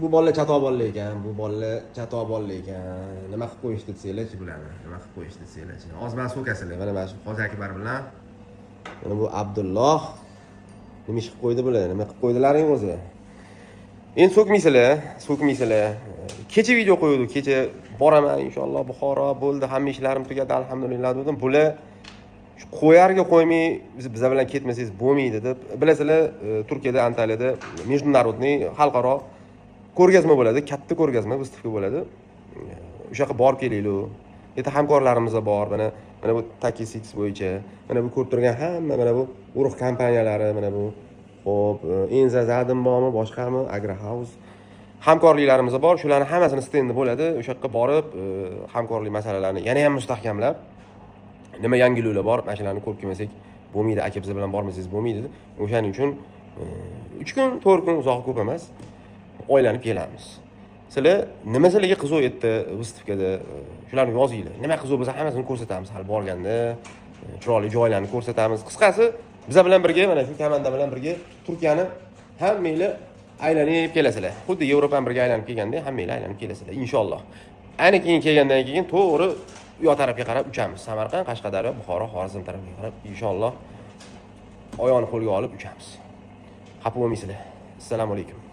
bu bolalar chatoq bolalar ekan, bu bolalar chatoq bolalar ekan. Nima qilib qo'yishdi desanglarchi bularni? Nima qilib qo'yishdi desanglarchi? Ozman so'kasizlar. Mana shu Hoji Akbar bilan mana bu Abdulloh nima ish qilib qo'ydi bular? Nima qilib qo'ydilaring o'zi? Endi so'kmaysizlar. Kecha video qo'ydim, kecha boraman inshaalloh Buxoro bo'ldi, hamma ishlarim tugadi alhamdulillah dedim. Bular qo'yarga qo'ymay biz bilan ketmasangiz bo'lmaydi deb. Bilasizlar, Turkiyada Antaliyada международный xalqaro ko'rgazma bo'ladi, katta ko'rgazma выставка bo'ladi. O'sha yoqqa borib kelaylik. Yerda hamkorlarimiz bor. Mana bu Takisix bo'yicha, mana bu ko'rib turgan hamma mana bu urug' kompaniyalari, mana bu xo'p, Enza Zadim bormi, boshqami, Agrohouse hamkorliklarimiz bor. Shularning hammasini stendi bo'ladi. O'sha yoqqa borib, hamkorlik masalalarini yana ham mustahkamlab, nima yangiliklar bor, mana shularni ko'rib kelmasak bo'lmaydi, aka biz bilan bormasangiz bo'lmaydi. O'shaning uchun 3 kun, 4 kun uzoq ko'p emas, oylanib kelamiz. Sizlar nima sizlarga qiziq etdi выставкада, shularni yozinglar. Nima qiziq bo'lsa hammasini ko'rsatamiz, hali borganda chiroyli joylarni ko'rsatamiz. Qisqasi, biz bilan birga mana shu komanda bilan birga Turkiyani hammanglar aylanib kelasizlar. Xuddi Yevropani birga aylanib kelganda hammanglar aylanib kelasizlar inshaalloh. Ayni keyin kelgandan keyin to'g'ri u yoq tarafga qarab uchamiz. Samarqand, Qashqadaryo, Buxoro, Xorazm tarafga qarab inshaalloh oyoqni qo'lga olib uchamiz. Xafa bo'lmaysizlar. Assalomu alaykum.